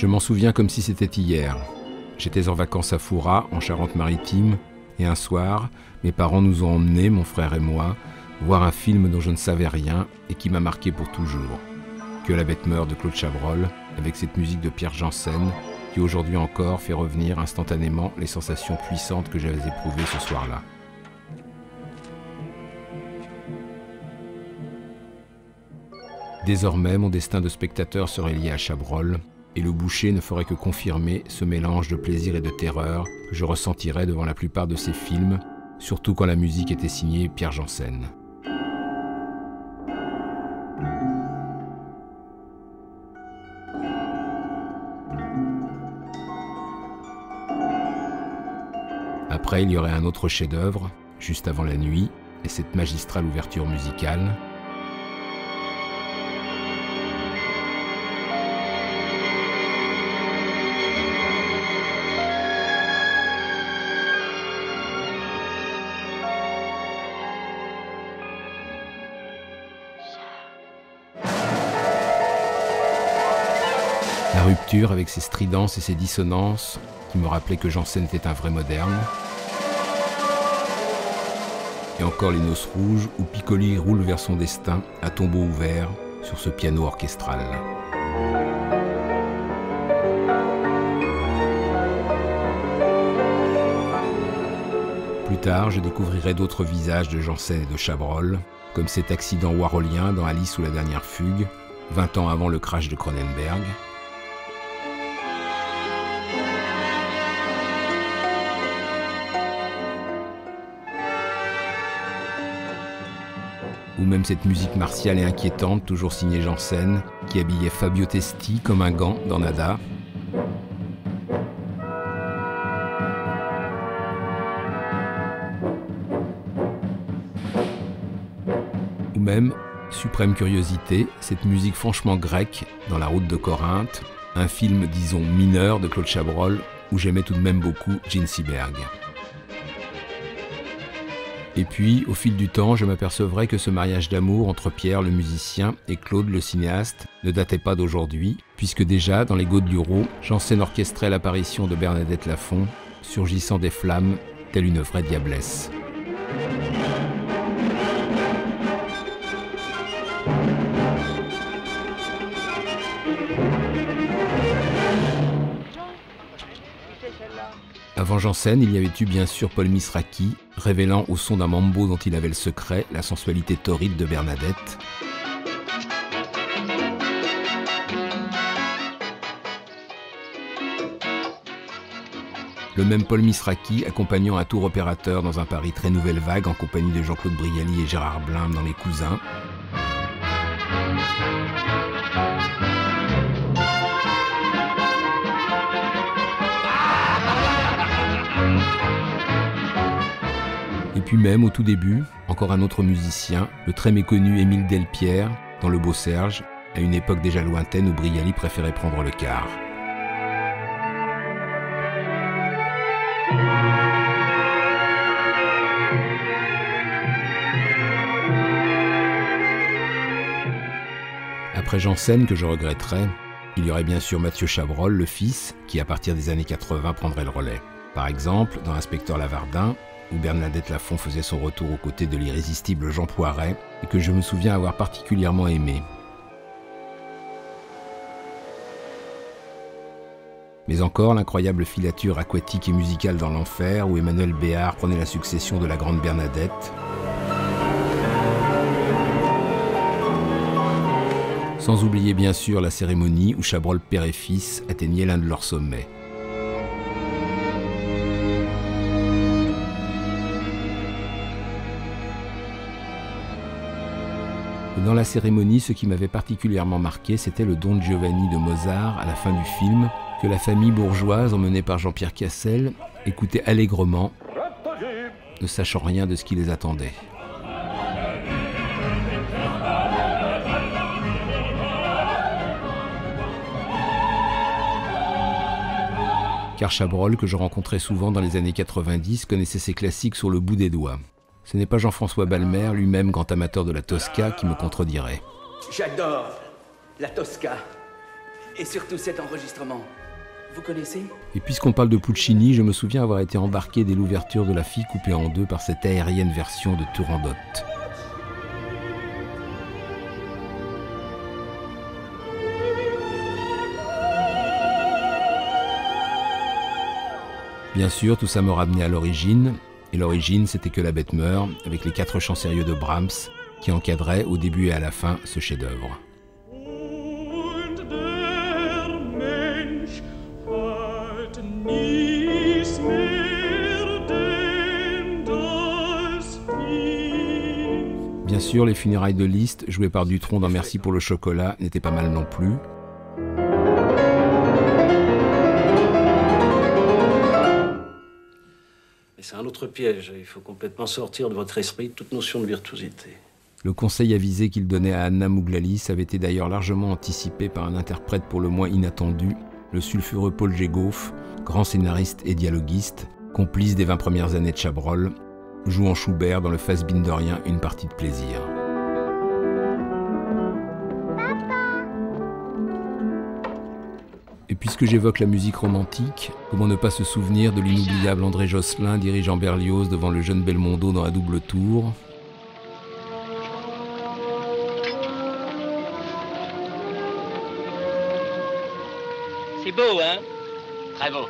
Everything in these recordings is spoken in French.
Je m'en souviens comme si c'était hier. J'étais en vacances à Fouras, en Charente-Maritime, et un soir, mes parents nous ont emmenés, mon frère et moi, voir un film dont je ne savais rien et qui m'a marqué pour toujours. Que la bête meurt de Claude Chabrol, avec cette musique de Pierre Janssen, qui aujourd'hui encore fait revenir instantanément les sensations puissantes que j'avais éprouvées ce soir-là. Désormais, mon destin de spectateur serait lié à Chabrol, et le boucher ne ferait que confirmer ce mélange de plaisir et de terreur que je ressentirais devant la plupart de ses films, surtout quand la musique était signée Pierre Janssen. Après, il y aurait un autre chef-d'œuvre, juste avant la nuit, et cette magistrale ouverture musicale. La rupture avec ses stridences et ses dissonances qui me rappelaient que Janssen était un vrai moderne. Et encore les noces rouges où Piccoli roule vers son destin à tombeau ouvert sur ce piano orchestral. Plus tard, je découvrirai d'autres visages de Janssen et de Chabrol, comme cet accident warholien dans Alice ou la dernière fugue, 20 ans avant le crash de Cronenberg. Ou même cette musique martiale et inquiétante, toujours signée Janssen, qui habillait Fabio Testi comme un gant dans Nada. Ou même, suprême curiosité, cette musique franchement grecque dans La Route de Corinthe, un film, disons, mineur de Claude Chabrol, où j'aimais tout de même beaucoup Gene Seberg. Et puis, au fil du temps, je m'apercevrai que ce mariage d'amour entre Pierre, le musicien, et Claude, le cinéaste, ne datait pas d'aujourd'hui, puisque déjà, dans Les Gaudes du Rau, Janssen orchestrait l'apparition de Bernadette Lafont, surgissant des flammes, telle une vraie diablesse. Avant Janssen, il y avait eu bien sûr Paul Misraki, révélant au son d'un mambo dont il avait le secret la sensualité torride de Bernadette. Le même Paul Misraki accompagnant un tour opérateur dans un Paris très nouvelle vague en compagnie de Jean-Claude Brialy et Gérard Blin dans Les Cousins. Et puis même, au tout début, encore un autre musicien, le très méconnu Émile Delpierre, dans Le Beau Serge, à une époque déjà lointaine où Brialy préférait prendre le quart. Après Janssen, que je regretterais, il y aurait bien sûr Mathieu Chabrol, le fils, qui à partir des années 80 prendrait le relais. Par exemple, dans Inspecteur Lavardin, où Bernadette Lafont faisait son retour aux côtés de l'irrésistible Jean Poiret, et que je me souviens avoir particulièrement aimé. Mais encore l'incroyable filature aquatique et musicale dans l'enfer, où Emmanuel Béard prenait la succession de la grande Bernadette. Sans oublier bien sûr la cérémonie où Chabrol père et fils atteignaient l'un de leurs sommets. Dans la cérémonie, ce qui m'avait particulièrement marqué, c'était le Don Giovanni de Mozart à la fin du film, que la famille bourgeoise, emmenée par Jean-Pierre Cassel, écoutait allègrement, ne sachant rien de ce qui les attendait. Car Chabrol, que je rencontrais souvent dans les années 90, connaissait ses classiques sur le bout des doigts. Ce n'est pas Jean-François Balmer, lui-même grand amateur de la Tosca, qui me contredirait. J'adore la Tosca. Et surtout cet enregistrement. Vous connaissez? Et puisqu'on parle de Puccini, je me souviens avoir été embarqué dès l'ouverture de La Fille coupée en deux par cette aérienne version de Turandot. Bien sûr, tout ça me ramenait à l'origine, et l'origine, c'était Que la bête meurt, avec les 4 chants sérieux de Brahms, qui encadraient au début et à la fin ce chef-d'œuvre. Bien sûr, les funérailles de Liszt, jouées par Dutronc dans Merci pour le chocolat, n'étaient pas mal non plus. C'est un autre piège. Il faut complètement sortir de votre esprit toute notion de virtuosité. Le conseil avisé qu'il donnait à Anna Mouglalis avait été d'ailleurs largement anticipé par un interprète pour le moins inattendu, le sulfureux Paul Jégoff, grand scénariste et dialoguiste, complice des 20 premières années de Chabrol, jouant Schubert dans le Fassbinderien Une partie de plaisir. Et puisque j'évoque la musique romantique, comment ne pas se souvenir de l'inoubliable André Josselin dirigeant Berlioz devant le jeune Belmondo dans Un double tour. C'est beau, hein? Très beau.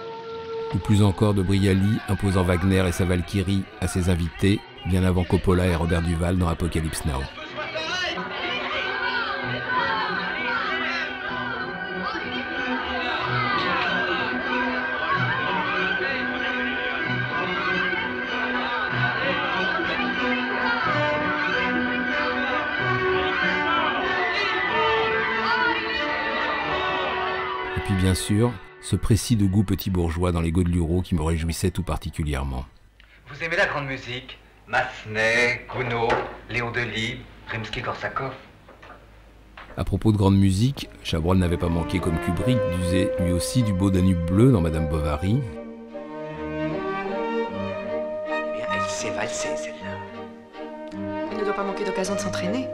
Ou plus encore de Brialy imposant Wagner et sa Valkyrie à ses invités, bien avant Coppola et Robert Duval dans Apocalypse Now. Et puis bien sûr, ce précis de goût petit bourgeois dans les Godeliuro qui me réjouissait tout particulièrement. Vous aimez la grande musique? Massenet, Gounod, Léon Delibes, Rimsky-Korsakov. À propos de grande musique, Chabrol n'avait pas manqué comme Kubrick d'user lui aussi du beau Danube bleu dans Madame Bovary. Eh bien, elle s'est valsée, celle-là. Elle ne doit pas manquer d'occasion de s'entraîner.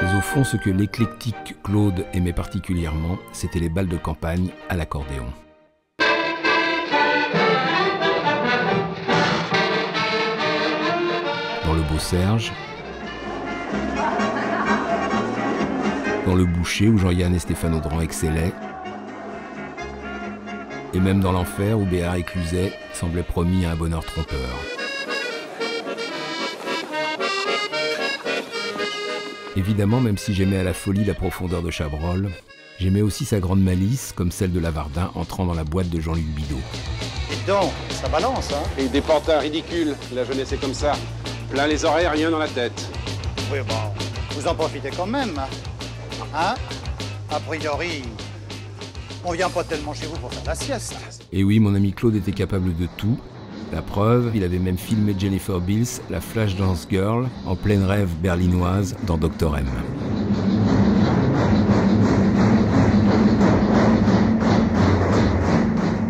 Mais au fond, ce que l'éclectique Claude aimait particulièrement, c'était les bals de campagne à l'accordéon. Dans le Beau Serge, dans le Boucher où Jean-Yann et Stéphane Audran excellaient, et même dans l'Enfer où Béard et Cluzet semblaient promis à un bonheur trompeur. Évidemment, même si j'aimais à la folie la profondeur de Chabrol, j'aimais aussi sa grande malice, comme celle de Lavardin entrant dans la boîte de Jean-Luc Bidault. Dites donc, ça balance, hein? Et des pantins ridicules, la jeunesse est comme ça. Plein les oreilles, rien dans la tête. Oui, bon, vous en profitez quand même, hein? A priori, on vient pas tellement chez vous pour faire la sieste. Et oui, mon ami Claude était capable de tout. La preuve, il avait même filmé Jennifer Beals, la Flashdance Girl, en pleine rêve berlinoise dans Dr. M.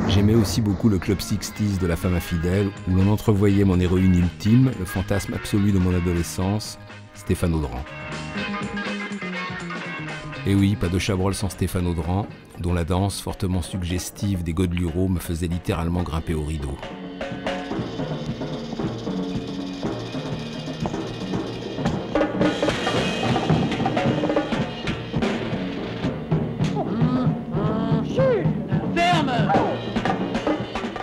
J'aimais aussi beaucoup le Club 60s de La femme infidèle, où l'on entrevoyait mon héroïne ultime, le fantasme absolu de mon adolescence, Stéphane Audran. Et oui, pas de Chabrol sans Stéphane Audran, dont la danse fortement suggestive des Godeliuro me faisait littéralement grimper au rideau.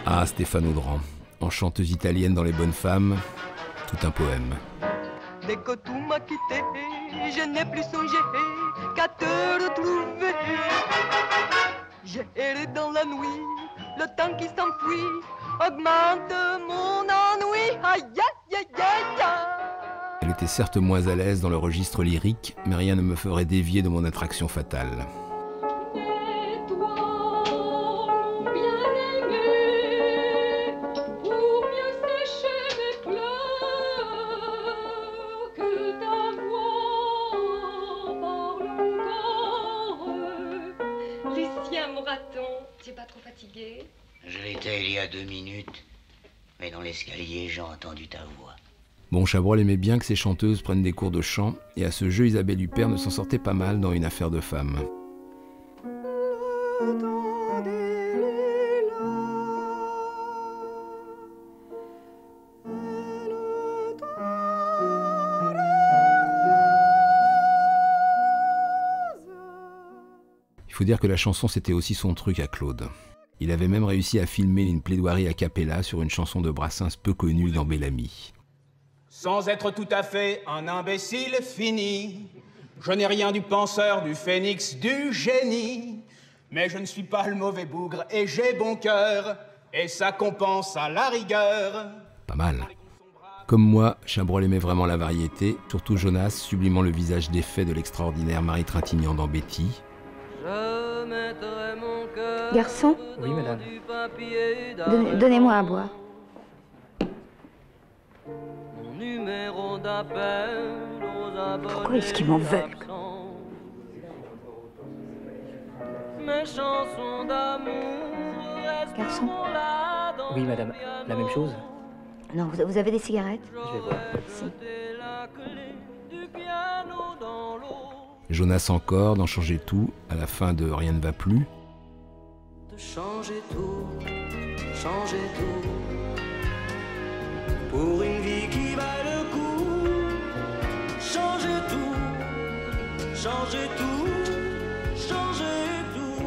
Ah, Stéphane Audran, en chanteuse italienne dans Les Bonnes Femmes, tout un poème. Dès que tout m'a quitté, je n'ai plus songé qu'à te retrouver. J'ai erré dans la nuit, le temps qui s'enfuit augmente mon ennui. Aïe, aïe, aïe, aïe, aïe. Elle était certes moins à l'aise dans le registre lyrique, mais rien ne me ferait dévier de mon attraction fatale. T'es pas trop fatigué? Je l'étais il y a 2 minutes, mais dans l'escalier, j'ai entendu ta voix. Bon, Chabrol aimait bien que ses chanteuses prennent des cours de chant, et à ce jeu, Isabelle Huppert ne s'en sortait pas mal dans Une affaire de femme. Il faut dire que la chanson, c'était aussi son truc à Claude. Il avait même réussi à filmer une plaidoirie a cappella sur une chanson de Brassens peu connue dans Bellamy. Sans être tout à fait un imbécile fini, je n'ai rien du penseur, du phénix, du génie. Mais je ne suis pas le mauvais bougre et j'ai bon cœur, et ça compense à la rigueur. Pas mal. Comme moi, Chabrol aimait vraiment la variété, surtout Jonas, sublimant le visage défait de l'extraordinaire Marie Trintignant dans Betty. Garçon ? Oui, madame. Donnez-moi à boire. Pourquoi est-ce qu'ils m'en veulent ? Garçon ? Oui, madame. La même chose ? Non, vous avez des cigarettes ? Je vais voir. Si. Jonas encore, d'en changer tout, à la fin de Rien ne va plus. Changer tout, pour une vie qui va le coup. Changer tout, changer tout, changer tout.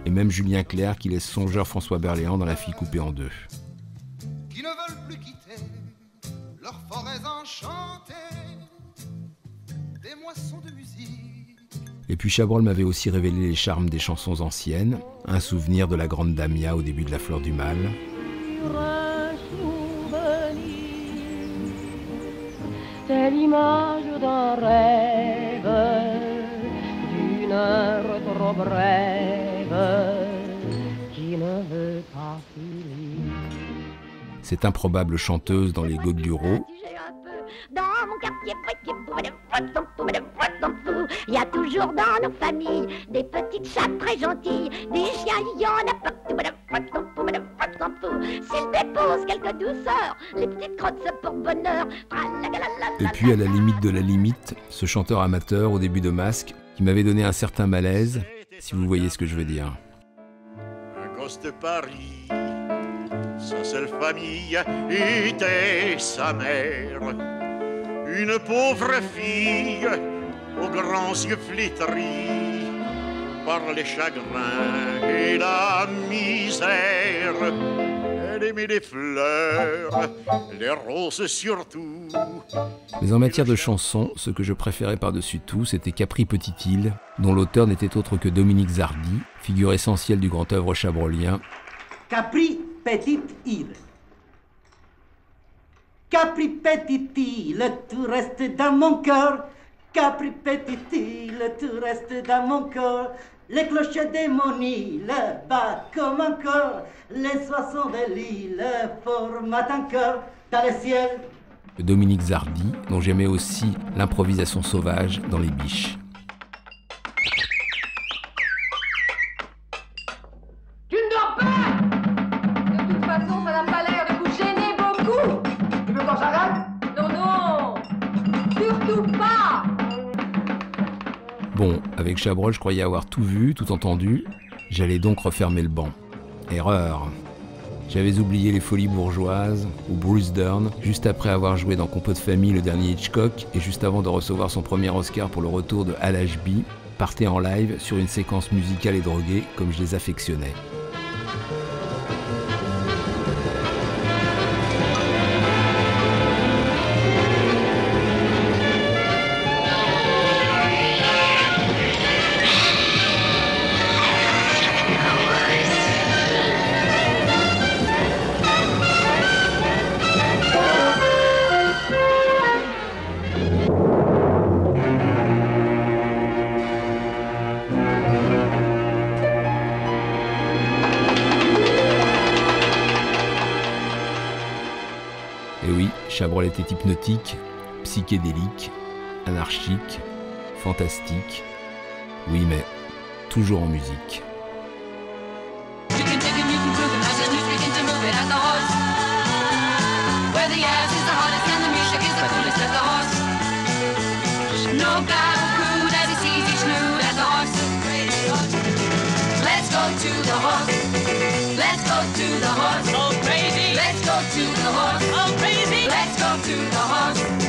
Et même Julien Clerc qui laisse songeur François Berléand dans La fille coupée en deux. Qui ne veulent plus quitter leurs forêts enchantées, des moissons de musique. Et puis Chabrol m'avait aussi révélé les charmes des chansons anciennes, un souvenir de la grande Damia au début de La fleur du mal. C'est l'image d'un rêve, d'une heure trop brève, qui ne veut pas finir. Cette improbable chanteuse dans les Gogulerots. Dans mon quartier, il y a toujours dans nos familles des petites chattes très gentilles, des chiens, il y en a partout. S'ils déposent quelques douceurs, les petites crottes se portent bonheur. Et puis à la limite de la limite, ce chanteur amateur au début de Masque, qui m'avait donné un certain malaise, si vous voyez ce que je veux dire. Un gosse de Paris, sa seule famille était sa mère. Une pauvre fille aux grands yeux flétris par les chagrins et la misère. Elle aimait les fleurs, les roses surtout. Mais en matière de chansons, ce que je préférais par-dessus tout, c'était Capri Petite Île, dont l'auteur n'était autre que Dominique Zardy, figure essentielle du grand œuvre chabrolien. Capri Petite Île. Capri Petite Île, tu restes dans mon cœur. Capri Petite Île, tu restes dans mon cœur. Les clochers de mon île battent comme un cœur. Les oiseaux de l'île forment un cœur dans le ciel. Dominique Zardy, dont j'aimais aussi l'improvisation sauvage dans Les Biches. Tu ne dors pas! De toute façon, ça n'a pas l'air de vous gêner beaucoup! Tu veux qu'on s'arrête? Non, non! Surtout pas! Bon, avec Chabrol, je croyais avoir tout vu, tout entendu. J'allais donc refermer le banc. Erreur. J'avais oublié Les Folies bourgeoises ou Bruce Dern, juste après avoir joué dans Compo de famille, le dernier Hitchcock, et juste avant de recevoir son premier Oscar pour le retour de Al Ashby, partait en live sur une séquence musicale et droguée comme je les affectionnais. Et oui, Chabrol était hypnotique, psychédélique, anarchique, fantastique. Oui, mais toujours en musique. Where the ass is the hottest and the music is the No guy will crude as he sees each nude at the horse. Let's go to the horse. Let's go to the horse. So crazy. Let's go to the horse. So crazy. Let's go to the horse.